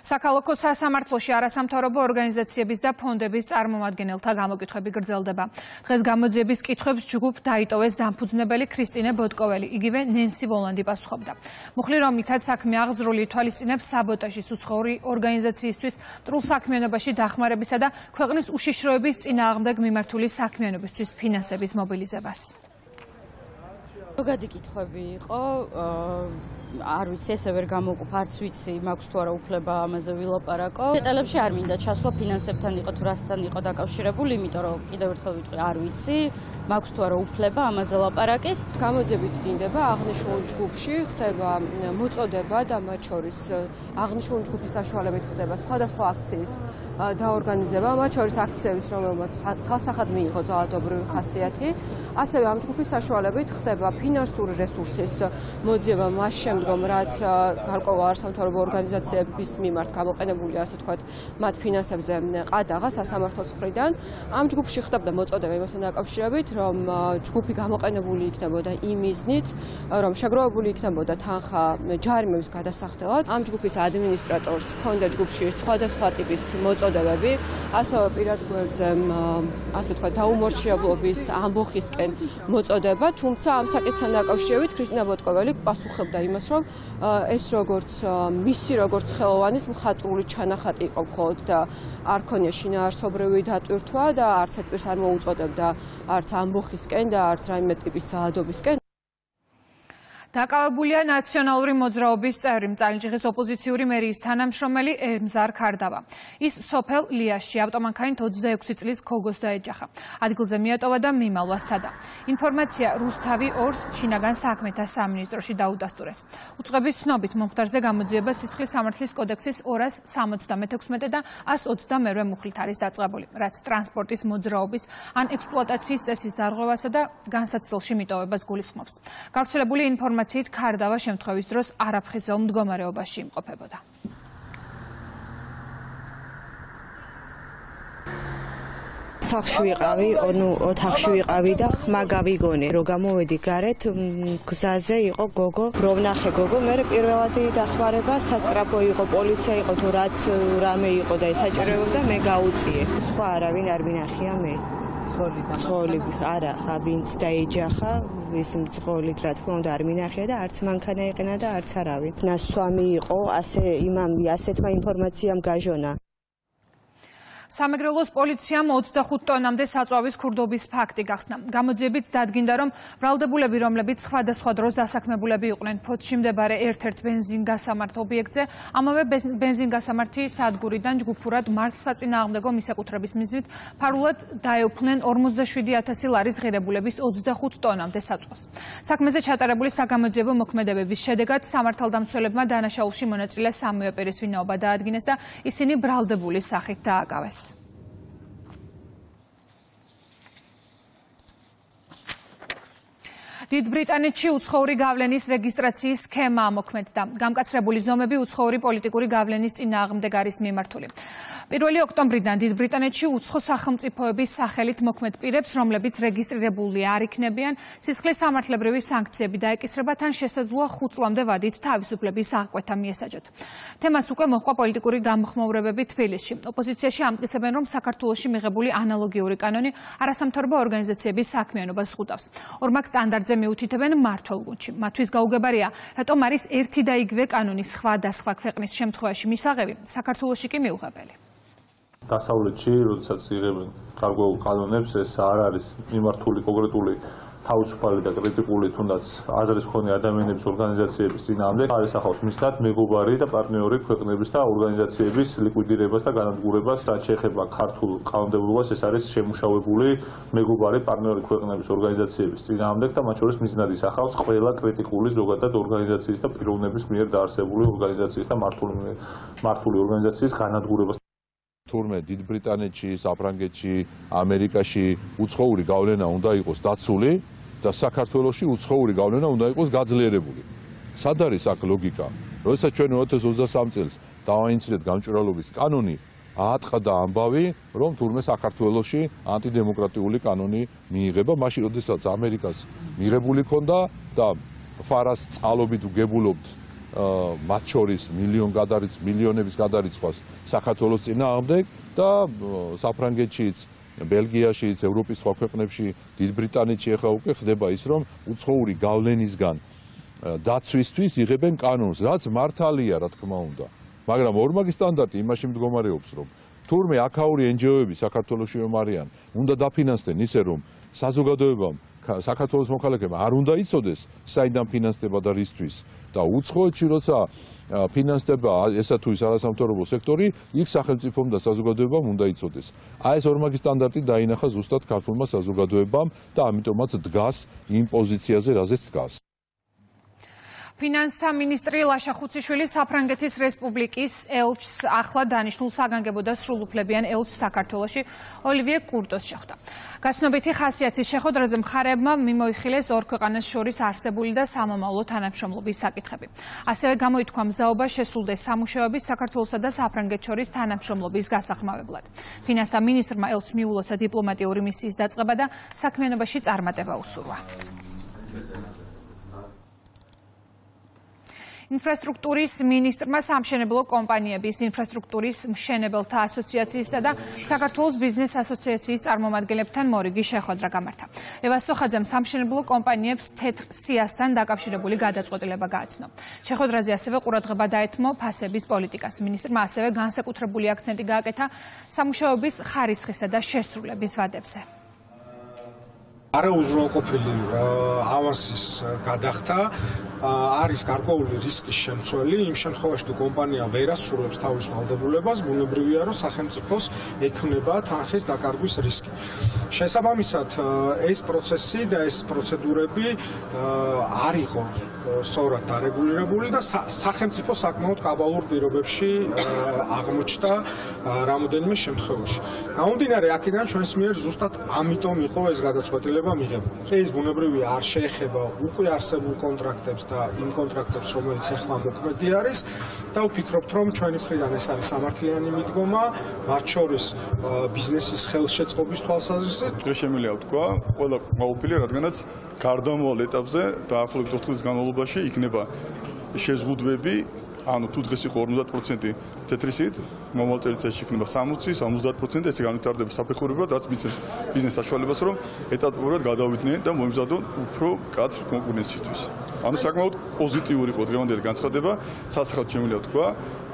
საქალაქო სასამართლოში არასამთავრობო ორგანიზაციების და ფონდების წარმომადგენელთა გამოკითხვები გრძელდება. დღეს გამოძიების კითხვებს ჯგუფ დაიტოვეს დამფუძნებელი ქრისტინე ბოტკოველი, იგივე ნენსი ვოლანდი პასუხობდა. მუხლი, რომლითაც საქმე აღძრული ითვალისწინებს საბოტაჟის უცხოური ორგანიზაციისთვის მტრულ საქმიანობაში დახმარებისა და ქვეყნის უშიშროების წინააღმდეგ მიმართული საქმიანობისთვის ფინანსების მობილიზებას. ზოგადი კითხვები იყო, არ ვიცი, ესე ვერ გამოვყოფ, არც ვიცი, მაქვს თუ არა უფლება ამაზე ვილაპარაკო. დეტალებში არ მინდა ჩასვლა, ფინანსებთან იყო თუ რასთან იყო დაკავშირებული, იმიტომ რომ კიდევ ერთხელ ვიტყვი, არ ვიცი, მაქვს თუ არა უფლება ამაზე ლაპარაკის. გამოძიებით დგინდება აღნიშნულ ჯგუფში, ხდება მოწოდება და მათ შორის აღნიშნული ჯგუფის საშუალებით ხდება სხვადასხვა აქციის დაორგანიზება, მათ შორის აქციების, რომელმაც ხალხსახად მიიღო ძალადობრივი ხასიათი. ასევე ამ ჯგუფის საშუალებით ხდება ფინანსური რესურსის მოძიება მას შემდგომ, რაც გარკვეულ არასამთავრობო ორგანიზაციების მიმართ გამოყენებულია, ასე ვთქვათ, მათ ფინანსებზე ყადაღა სასამართლოს მხრიდან. ამ ჯგუფში ხდებოდა მოწოდება იმასთან დაკავშირებით, რომ ჯგუფი გამოყენებული იქნებოდა იმ მიზნით, რომ შეგროვებული იქნებოდა თანხა ჯარიმების გადასახდელად. ამ ჯგუფის ადმინისტრატორს ჰქონდა ჯგუფში სხვადასხვა ტიპის მოწოდებები, ასევე პირად გვერდზე, ასე ვთქვათ, დაუმორჩილებლობის ამბოხისკენ მოწოდება, თუმცა ამ საკითხთან დაკავშირებით ქრისტინა ბოტკოველი პასუხობდა იმას, რომ ეს მისი როგორც ხელოვანის მხატვრული ჩანახატი იყო მხოლოდ და არ ქონია შინაარსობრივი დატვირთვა და არც ერთ პირს არ მოუწოდებდა არც ამბოხისკენ და არც რაიმე ტიპის ძალადობისკენ. დაკავებულია ნაციონალური მოძრაობის წევრი მწალინჯიხის ოპოზიციური მერიის თანამშრომელი ემზარ ქარდავა. ის სოფელ ლიაშში ავტომანქანით 26 წლის ქოგოს დაეჯახა. ადგილზე მიატოვა და მიმალვა სცადა. ინფორმაცია რუსთავი 2-ს შინაგან საქმეთა სამინისტროში დაუდასტურეს. უწყების ცნობით მომხდარზე გამოძიება სისხლის სამართლის კოდექსის 276 და 122 მუხლით არის დაწყებული, რაც ტრანსპორტის მოძრაობის ან ექსპლუატაციის წესის დარღვევასა და განსაცდელში მიტოვებას გულისხმობს. გავრცელებული ინფორმაციით ქარდავა შემთხვევის დროს არაფხიზელ მდგომარეობაში იმყოფებოდა. სახლში ვიყავი, ოთახში ვიყავი და ხმა გავიგონე, რომ გამოვედი გარეთ, გზაზე იყო გოგო, რომ ნახე გოგო, მე პირველად დახმარება სასწრაფო იყო, პოლიცია იყო, თუ რაც რამე იყო და ესაჭირებობდა, მე გაუწიე. სხვა არავინ არ მინახია მე. მძღოლი არა, ვინც დაეჯახა, ის მძღოლით რა თქმა უნდა არ მინახია და არც მანქანა ეყენა და არც არავინ. ნასვამი იყო, ასეთმა ინფორმაციამ გაჟონა. სამეგრელოს პოლიციამ 25 ტონამდე საწვავის ქურდობის ფაქტი გახსნა. გამოძიებით დადგინდა, რომ ბრალდებულები, რომლებიც სხვადასხვა დროს დასაქმებულები იყვნენ ფოთში მდებარე ერთ-ერთ ბენზინგასამართ ობიექტზე, ამავე ბენზინგასამართი სადგურიდან ჯგუფურად მართლსაწინააღმდეგო მისაკუთრების მიზნით ფარულად დაეუფლნენ 47,000 ლარის ღირებულების 25 ტონამდე საწვავს. საქმეზე ჩატარებული საგამოძიებო მოქმედებების შედეგად სამართალდამცველებმა დანაშაულში მონაწილე სამივე პირის ვინაობა დაადგინეს და ისინი ბრალდებული სახით დააკავეს. დიდ ბრიტანეთში უცხოური გავლენის რეგისტრაციის სქემა ამოქმედდა. გამკაცრებული ზომები უცხოური პოლიტიკური გავლენის წინააღმდეგ არის მიმართული. 1 ოქტომბრიდან დიდ ბრიტანეთში უცხო სახელმწიფოების სახელით მოქმედ პირებს, რომლებიც რეგისტრირებული არ იქნებიან, სისხლის სამართლებრივი სანქციები დაეკისრებათ ან შესაძლოა 5 წლამდე ვადით თავისუფლების აღკვეთა მიესაჯოთ. თემას უკვე მოჰყვა პოლიტიკური გამოხმაურებები თბილისში. ოპოზიციაში ამტკიცებენ, რომ საქართველოში მიღებული ანალოგიური კანონი არასამთავრობო ორგანიზაციების საქმიანობას ზღუდავს. ორმაგ სტანდარტზე მიუთითებენ მმართველ გუნდში. მათთვის გაუგებარია, რატომ არის ერთი და იგივე კანონის სხვადასხვა ქვეყნის შემთხვევაში მისაღები, საქართველოში კი მიუღებელი. დასავლეთში, როდესაც იღებენ გარკვეულ კანონებს, ეს არ არის მიმართული კონკრეტული თავისუფალი და კრიტიკული თუნდაც აზრის მქონე ადამიანების ორგანიზაციების წინააღმდეგ, არის ახავს მისდათ მეგობარი და პარტნიორი ქვეყნების და ორგანიზაციების ლიკვიდირებას და განადგურებას, რაც შეეხება ქართულ კანონმდებლობას, ეს არის შემუშავებული მეგობარი პარტნიორი ქვეყნების ორგანიზაციების წინააღმდეგ და მათ შორის მიზნად ისახავს ყველა კრიტიკული ზოგადად ორგანიზაციის და პიროვნების მიერ დაარსებული ორგანიზაციის და მართული ორგანიზაციის განადგურებას. თურმე დიდ ბრიტანეთში, საფრანგეთში, ამერიკაში უცხოური გავლენა უნდა იყოს დაცული და საქართველოში უცხოური გავლენა უნდა იყოს გაძლიერებული. სად არის აქ ლოგიკა? როდესაც ჩვენ 2023 წელს დავაინციდეთ გამჭვირვალობის კანონი, აატყდა ამბავი, რომ თურმე საქართველოში ანტიდემოკრატიული კანონი მიიღება, მაშინ როდესაც ამერიკას მიღებული ქონდა და ფარას წყალობით უგებულობთ მათ შორის მილიონების გადარიცხვას საქართველოს წინააღმდეგ და საფრანგეთშიც, ბელგიაშიც, ევროპის სხვა ქვეყნებში, დიდ ბრიტანეთში ახლა უკვე ხდება ის, რომ უცხოური გავლენისგან დაცვისთვის იღებენ კანონს, რაც მართალია, რა თქმა უნდა. მაგრამ ორმაგი სტანდარტი იმაში მდგომარეობს, რომ თურმე აქაური NGO-ები საქართველოში რომ არიან, უნდა დაფინანსდნენ ისე, რომ საზოგადოებამ საქართველოს მოქალაქეებმა არ უნდა იცოდეს საიდან ფინანსდება და რისთვის და უცხოეთში როცა ფინანსდება ესა თუ ის არასამთავრობო სექტორი, იქ სახელმწიფომ და საზოგადოებამ უნდა იცოდეს. აი ეს ორმაგი სტანდარტი დაინახა ზუსტად ქართულმა საზოგადოებამ და ამიტომაც დგას იმ პოზიციაზე, რაზეც დგას. ფინანსთა მინისტრი ლაშა ხუციშვილი საფრანგეთის რესპუბლიკის ელჩს ახლა დანიშნულ საგანგებო და სრულუფლებიან ელჩს საქართველოში ოლივიე კურტოს შეხვდა. გაცნობითი ხასიათის შეხვედრაზე მხარეებმა მიმოიხილეს ორ ქვეყანას შორის არსებული და სამომავლო თანამშრომლობის საკითხები. ასევე გამოითქვა მზაობა შესულდეს სამუშაოების საქართველოსა და საფრანგეთს შორის თანამშრომლობის გასახმავებლად. ფინანსთა მინისტრმა ელჩს მიულოცა დიპლომატიური მისიის დაწყება და საქმიანობაში წარმატება უსურვა. ინფრასტრუქტურის მინისტრმა სამშენებლო კომპანიების ინფრასტრუქტურის მშენებელთა ასოციაციისა და საქართველოს ბიზნეს ასოციაციის წარმომადგენლებთან მორიგი შეხვედრა გამართა. ლევას სოხაძემ სამშენებლო კომპანიებს თეთრ სიასთან დაკავშირებული გადაწყვეტილება გააცნო. შეხვედრაზე ასევე ყურადღება დაეთმო ფასების პოლიტიკას. მინისტრმა ასევე განსაკუთრებული აქცენტი გააკეთა სამუშაოების ხარისხისა და შესრულების ვადებზე. არაუზრუნველყოფილი ავანსის გადახდა არის გარკვეული რისკის შემცველი იმ შემთხვევაში თუ კომპანია ვერ ასრულებს თავის ვალდებულებას, ბუნებრივია რომ სახელმწიფოს ექმნება თანხის დაკარგვის რისკი. შესაბამისად ეს პროცესი და ეს პროცედურები არ იყო სწორად დარეგულირებული და სახელმწიფო საკმაოდ კაბალურ პირობებში აღმოჩნდა რამოდენიმე შემთხვევაში. გამომდინარე აქედან ჩვენს მიერ ზუსტად ამიტომ იყო ეს გადაწყვეტილება მიღებული. ეს ბუნებრივია არ შეეხება უკვე არსებულ კონტრაქტებს და იმ კონტრაქტებს, რომელიც ახლა მოქმედი არის და ვფიქრობთ, რომ ჩვენი მხრიდან ეს არის სამართლიანი მიდგომა, მათ შორის ბიზნესის ხელშეწყობის თვალსაზრისით. დღეს შემიძლია ვთქვა, ყოველფერი, რადგანაც გარდამავალ ეტაპზე დაახლოებით 4 წლის განმავლობაში იქნება შეზღუდვები, ანუ თუ დღეს იყო 50% თეთრი სიით, მომავალ წელიწადში იქნება 60, 70%, ესე განვითარდება საფეხურებრივად, რაც მისცემს ბიზნეს საშუალებას, რომ ეტაპობრივად გადავიდნენ და მოემზადონ უფრო მკაცრ კონკურენციისთვის. ანუ საკმაოდ პოზიტიური იყო დღევანდელი განცხადება, სასახად შემიძლია ვთქვა,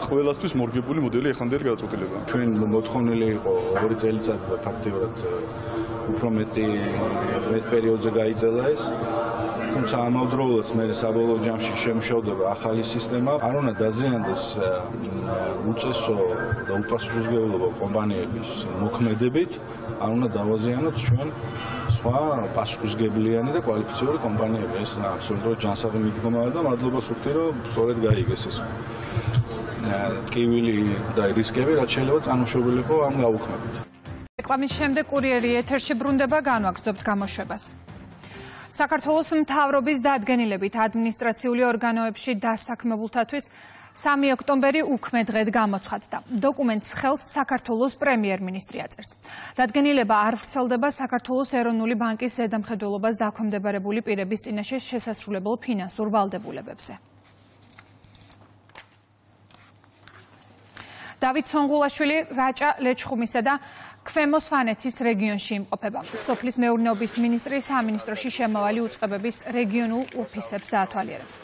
ყველასთვის მორგებული მოდელი ეხანდელი გადაწყვეტილება. ჩვენ მოთხოვნილი იყო 2 წელიწად და ფაქტიურად უფრო მეტ პერიოდზე გაიწელა ეს. თუმცა ამავდროულად მე საბოლოო ჯამში შემუშავდება ახალი სისტემა, არ უნდა დაზიანდეს უწესო და უპასუხისმგებლობა კომპანიების მოქმედებით, არ უნდა დავაზიანოთ ჩვენ სხვა პასუხისმგებლიანი და კვალიფიციური კომპანიები. ეს აბსოლუტურად ჯანსაღი მიდგომაა და მადლობას ვუხდი, რომ სწორედ გაიგეს ეს ტკივილი და რისკები, რაც შეიძლება წარმოშობილიყო ამ გაუქმებით. რეკლამის შემდეგ კურიერი ეთერში ბრუნდება, განვაგრძობთ გამოშვებას. საქართველოს მთავრობის დადგენილებით ადმინისტრაციული ორგანოებში დასაქმებულთათვის 3 ოქტომბერი უქმე დღედ გამოცხადდა. დოკუმენტს ხელს საქართველოს პრემიერ-მინისტრი აწერს. დადგენილება არ ვრცელდება საქართველოს ეროვნული ბანკის ზედამხედველობას დაქვემდებარებული პირების წინაშე შესასრულებელ ფინანსურ ვალდებულებებზე. დავით სონღულაშვილი რაჭა ლეჩხუმისა და ქვემო სვანეთის რეგიონში იმყოფება. სოფლის მეურნეობის მინისტრი სამინისტროში შემავალი უწყებების რეგიონულ ოფისებს დაათვალიერებს.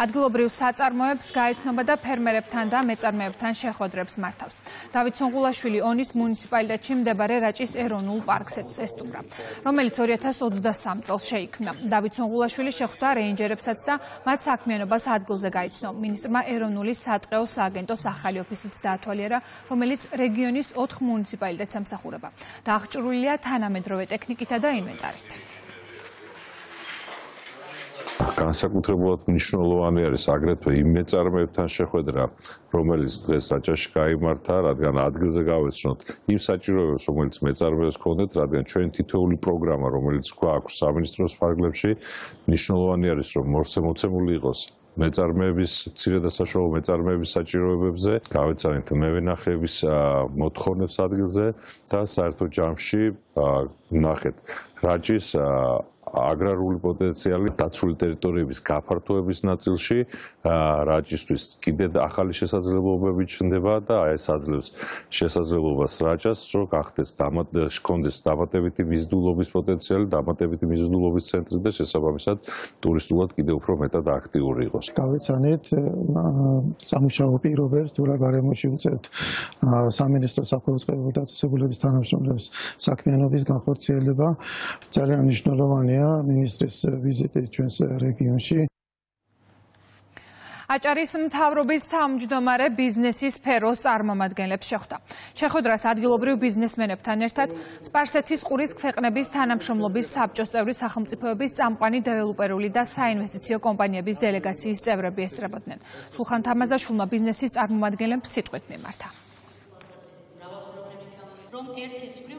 ადგილობრივ საწარმოებს გაეცნობა და ფერმერებთან და მეწარმეებთან შეხვედრებს მართავს. დავით სონღულაშვილი ონის მუნიციპალიტეტში მდებარე რაჭის ეროვნულ პარკს ესტუმრა, რომელიც 2023 წელს შეიქმნა. დავით სონღულაშვილი შეხვდა რეინჯერებსაც და მათ საქმიანობას ადგილზე გაიცნო. მინისტრმა ეროვნული სატყეო სააგენტოს ახალი ოფისიც დაათვალიერა, რომელიც რეგიონის 4 მუნიციპალიტეტს ემსახურება. დააღჭურვილია თანამედროვე ტექნიკითა და ინვენტარით. განსაკუთრებულად მნიშვნელოვანი არის აგრეთვე იმ მეწარმეებთან შეხვედრა, რომელიც დღეს რაჭაში გაიმართა, რადგან ადგილზე გავეცნოთ იმ საჭიროებებს, რომელიც მეწარმეებს ჰქონდეთ, რადგან ჩვენ თითოეული პროგრამა, რომელიც გვაქვს სამინისტროს ფარგლებში, მნიშვნელოვანი არის, რომ მოცემული იყოს მეწარმეების, მცირე და საშუალო მეწარმეების საჭიროებებზე, გავეცანით მევენახეების მოთხოვნებს ადგილზე და საერთო ჯამში ნახეთ რაჭის აგრარული პოტენციალი დაცული ტერიტორიების გაფართოების ნაწილში რაჭისთვის კიდევ ახალი შესაძლებლობები ჩნდება და ეს აძლევს შესაძლებლობას რაჭას, რომ გახდეს ჰქონდეს დამატებითი მიზიდულობის პოტენციალი, დამატებითი მიზიდულობის ცენტრი და შესაბამისად ტურისტულად კიდევ უფრო მეტად აქტიური იყოს. გავეცანეთ სამუშაო პირობებს, თუ რა გარემოში უწევთ სამინისტრო სახელმწიფო დაწესებულების თანამშრომლებს საქმიანობის განხორციელება. ძალიან მნიშვნელოვანია ministris viziti ჩვენს რეგიონში. აჭარის მთავრობის თავმჯდომარე ბიზნესის სფეროს წარმომადგენლებს შეხვდა. შეხვედრას ადგილობრივ ბიზნესმენებთან ერთად სპარსეთის ყურის ქვეყნების თანამშრომლობის საბჭოს წევრი სახელმწიფოების წამყვანი დეველოპერული და საინვესტიციო კომპანიების დელეგაციის წევრები ესწრებოდნენ. სულხან თამაზაშვილმა ბიზნესის წარმომადგენლებს სიტყვით მიმართა.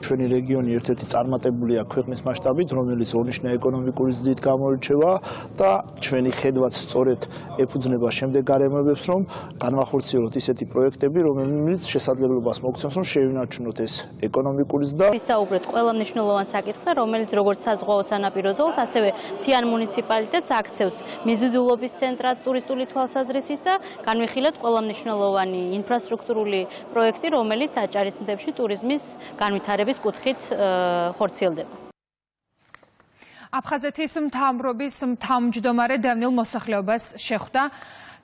ჩვენი რეგიონი ერთ-ერთი წარმატებულია ქვეყნის მასშტაბით, რომელიც ონიშნა ეკონომიკური ზრდით გამოირჩევა და ჩვენი ხედვაც სწორედ ეფუძნება შემდეგ გარემოებებს, რომ განვახორციელოთ ისეთი პროექტები, რომელიც შესაძლებლობას მოგცემს, რომ შევინარჩუნოთ ეს ეკონომიკური ზრდა. ვისაუბრეთ ყველა მნიშვნელოვან საკითხზე, რომელიც როგორც საზღვაო სანაპირო ზოლს, ასევე მთიან მუნიციპალიტეტს აქცევს მიზიდულობის ცენტრად ტურისტული თვალსაზრისით და განვიხილეთ ყველა მნიშვნელოვანი ინფრასტრუქტურული პროექტი, რომელიც აჭარის მთებში ტურიზმის განვითარების კუთხით ხორციელდება. აფხაზეთის მთავრობის თავმჯდომარე დევნილ მოსახლეობას შეხვდა.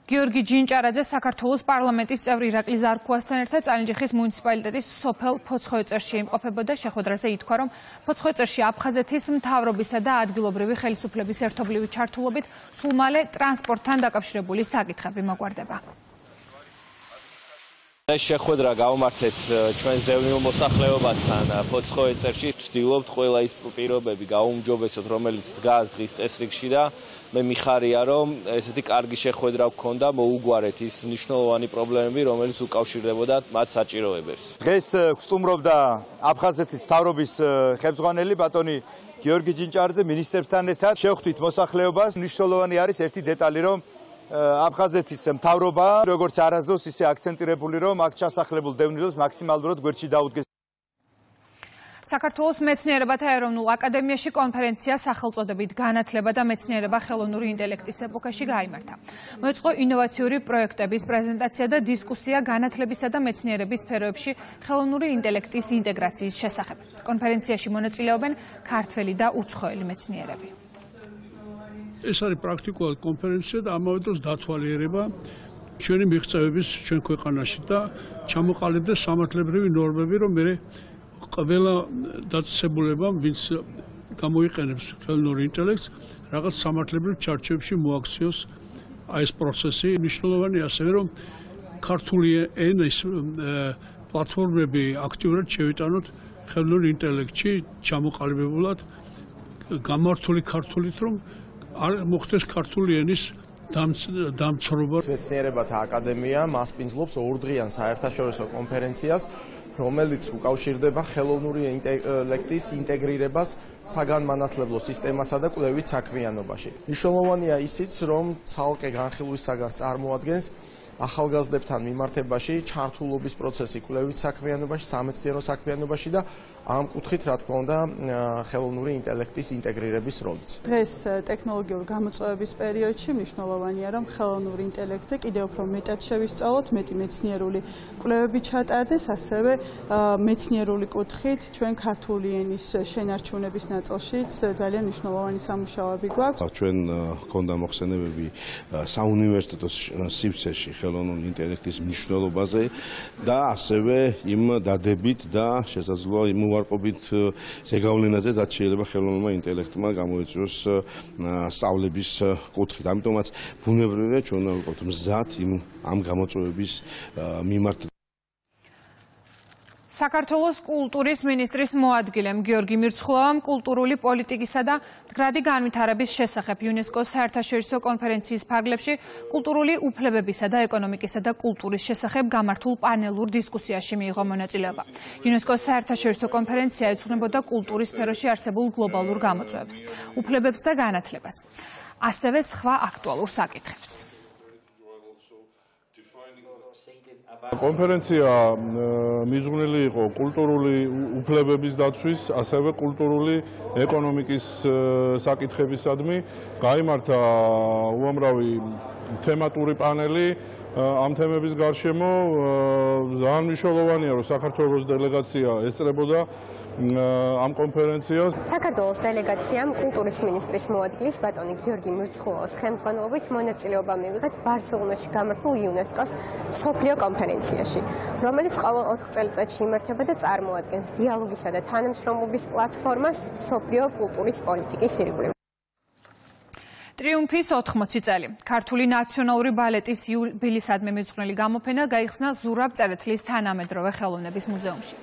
გიორგი ჯინჭარაძე საქართველოს პარლამენტის წევრი ირაკლი ზარქუასთან ერთად წალენჯიხის მუნიციპალიტეტის სოფელ ფოცხოვეწერში იმყოფებოდა. შეხვედრაზე ითქვა, რომ ფოცხოვეწერში აფხაზეთის მთავრობისა და ადგილობრივი ხელისუფლების ერთობლივი ჩართულობით სულ მალე ტრანსპორტთან დაკავშირებული საკითხები მოგვარდება. ეს შეხვედრა გავმართეთ ჩვენს დევნილ მოსახლეობასთან ფოცხოვეწერში. ვცდილობთ ყველა ის პირობები გაუმჯობესოთ, რომელიც დგას დღის წესრიგში და მე მიხარია, რომ ესეთი კარგი შეხვედრა გქონდა, მოუგვარეთ ის მნიშვნელოვანი პრობლემები, რომელიც უკავშირდებოდა მათ საჭიროებებს. დღეს გვსტუმრობდა აფხაზეთის მთავრობის ხელმძღვანელი ბატონი გიორგი ჯინჭარაძე მინისტრებთან ერთად. შევხვდით მოსახლეობას. მნიშვნელოვანი არის ერთი დეტალი, რომ აფხაზეთის მთავრობა როგორც არასდროს ისე აქცენტირებული, რომ აქ ჩასახლებულ დევნილებს მაქსიმალურად გვერდში დაუდგეს. საქართველოს მეცნიერებათა ეროვნულ აკადემიაში კონფერენცია სახელწოდებით განათლება და მეცნიერება ხელოვნური ინტელექტის ეპოქაში გაიმართა. მოეწყო ინოვაციური პროექტების პრეზენტაცია და დისკუსია განათლებისა და მეცნიერების სფეროებში ხელოვნური ინტელექტის ინტეგრაციის შესახებ. კონფერენციაში მონაწილეობენ ქართველი და უცხოელი მეცნიერები. ეს არის პრაქტიკულად კონფერენცია და ამავე დროს დათვალიერება ჩვენი მიღწევების ჩვენ ქვეყანაში და ჩამოყალიბდეს სამართლებრივი ნორმები, რომ მე ყველა დაწესებულებამ, ვინც გამოიყენებს ხელოვნურ ინტელექტს, რაღაც სამართლებრივ ჩარჩოებში მოაქციოს ეს პროცესი. მნიშვნელოვანი ასევე, რომ ქართული ენის პლატფორმები აქტიურად შევიტანოთ ხელოვნურ ინტელექტში ჩამოყალიბებულად გამართული ქართულით, რომ არ მოხდეს ქართული ენის დამცრობა. მეცნიერებათა აკადემია მასპინძლობს ორდღიან საერთაშორისო კონფერენციას, რომელიც უკავშირდება ხელოვნური ინტელექტის ინტეგრირებას საგანმანათლებლო სისტემასა და კვლევით საქმიანობაში. მნიშვნელოვანია ისიც, რომ ცალკე განხილვისაგან წარმოადგენს ახალგაზრდებთან მიმართებაში ჩართულობის პროცესი კვლევით საქმიანობაში, სამეცნიერო საქმიანობაში და ამ კუთხით, რა თქმა უნდა, ხელოვნური ინტელექტის ინტეგრირების როლიც. დღეს ტექნოლოგიურ გამოწვევების პერიოდში მნიშვნელოვანია, რომ ხელოვნურ ინტელექტზე კიდევ უფრო მეტად შევისწავლოთ, მეტი მეცნიერული კვლევები ჩატარდეს, ასევე მეცნიერული კუთხით ჩვენ ქართული ენის შენარჩუნების ნაწილშიც ძალიან მნიშვნელოვანი სამუშაოები გვაქვს. ჩვენ გქონდა მოხსენებები საუნივერსიტეტო სივრცეში ხელოვნური ინტელექტის მნიშვნელობაზე და ასევე იმ დადებით და შესაძლოა იმ უარყოფით ზეგავლენაზე რაც შეიძლება ხელოვნურმა ინტელექტმა გამოიწვიოს სწავლების კუთხით. ამიტომაც ბუნებრივია ჩვენ უნდა ვიყოთ მზად ამ გამოწვევების მიმართ. საქართველოს კულტურის მინისტრის მოადგილემ გიორგი მირცხულოვამ კულტურული პოლიტიკისა და მდგრადი განვითარების შესახებ იუნესკოს საერთაშორისო კონფერენციის ფარგლებში კულტურული უფლებებისა და ეკონომიკისა და კულტურის შესახებ გამართულ პანელურ დისკუსიაში მიიღო მონაწილეობა. იუნესკოს საერთაშორისო კონფერენცია ეძღვნებოდა კულტურის სფეროში არსებულ გლობალურ გამოწვევებს, უფლებებს და განათლებას, ასევე სხვა აქტუალურ საკითხებს. კონფერენცია მიძღვნილი იყო კულტურული უფლებების დაცვის, ასევე კულტურული ეკონომიკის საკითხებისადმი. გაიმართა უამრავი თემატური პანელი ამ თემების გარშემო. ძალიან მნიშვნელოვანია, რომ საქართველოს დელეგაცია ესწრებოდა ამ კონფერენციას. საქართველოს დელეგაციამ კულტურის მინისტრის მოადგილის ბატონი გიორგი მირცხულოვის ხელმძღვანელობით მონაწილეობა მიიღეთ ბარსელონაში გამართულ იუნესკოს მსოფლიო კონფერენციაში, რომელიც ყოველ 4 წელიწადში იმართება და წარმოადგენს დიალოგისა და თანამშრომლობის პლატფორმას მსოფლიო კულტურის პოლიტიკის ირგვლივ. ტრიუმფის 80 წელი. ქართული ნაციონალური ბალეტის იუბილეისადმი მიძღვნილი გამოფენა გაიხსნა ზურაბ წერეთლის თანამედროვე ხელოვნების მუზეუმში.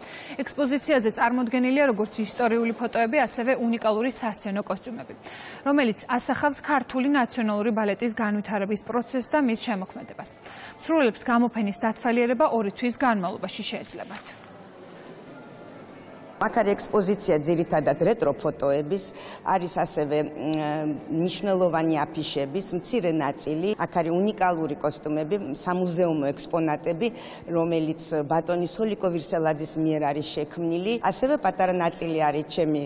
ექსპოზიციაზე წარმოდგენილია როგორც ისტორიული ფოტოები, ასევე უნიკალური სასცენო კოსტიუმები, რომელიც ასახავს ქართული ნაციონალური ბალეტის განვითარების პროცესს და მის შემოქმედებას. მსურველებს გამოფენის დათვალიერება 2 თვის განმავლობაში შეეძლებათ. აქ არის ექსპოზიცია ძირითადად რეტრო ფოტოების, არის ასევე მნიშვნელოვანი აფიშების მცირე ნაწილი, აქ არის უნიკალური კოსტუმები, სამუზეუმო ექსპონატები, რომელიც ბატონი სოლიკო ვირსელაძის მიერ არის შექმნილი, ასევე პატარა ნაწილი არის ჩემი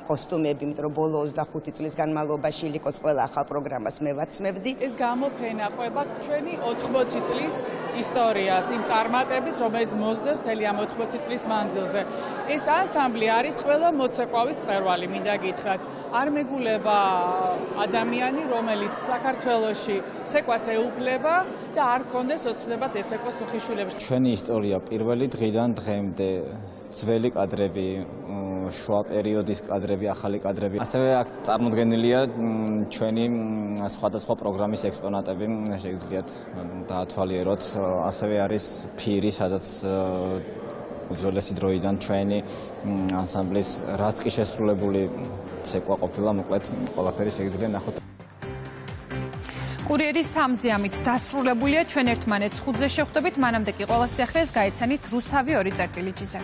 კოსტუმები, იმიტომ რომ ბოლო 25 წლის განმავლობაში ილიკოს ყველა ახალ პროგრამას მე ვაცმევდი. ეს გამოფენა ყვება ჩვენი 80 წლის ისტორიას, იმ წარმატების, რომელიც მოსდევს მთელი ამ 80 წლის მანძილზე. ეს ანსამბლი არის ყველა მოცეკვავის მწერვალი, მინდა გითხრათ. არ მეგულება ადამიანი, რომელიც საქართველოში ცეკვას ეუფლება და არ კონდეს ოცნებად ეცეკოს უხიშვილებს. ჩვენი ისტორია პირველი დღიდან დღემდე, ძველი კადრები, შუა პერიოდის კადრები, ახალი კადრები. ასევე აქ წარმოდგენილია ჩვენი სხვადასხვა პროგრამის ექსპონატები, შეგიძლიათ დაათვალიეროთ. ასევე არის ფირი, სადაც უძველესი დროიდან ჩვენი ანსამბლის რაც კი შესრულებული ცეკვა ყოფილა, მოკლედ ყველაფერი შეგიძლია ნახოთ. კურიერის სამზიამით დასრულებულია. ჩვენ ერთმანეთს 5-ზე შეხვდებით, მანამდე კი ყველა სიახლეს გაიცანით რუსთავი 2 წერტილი ჯიზე.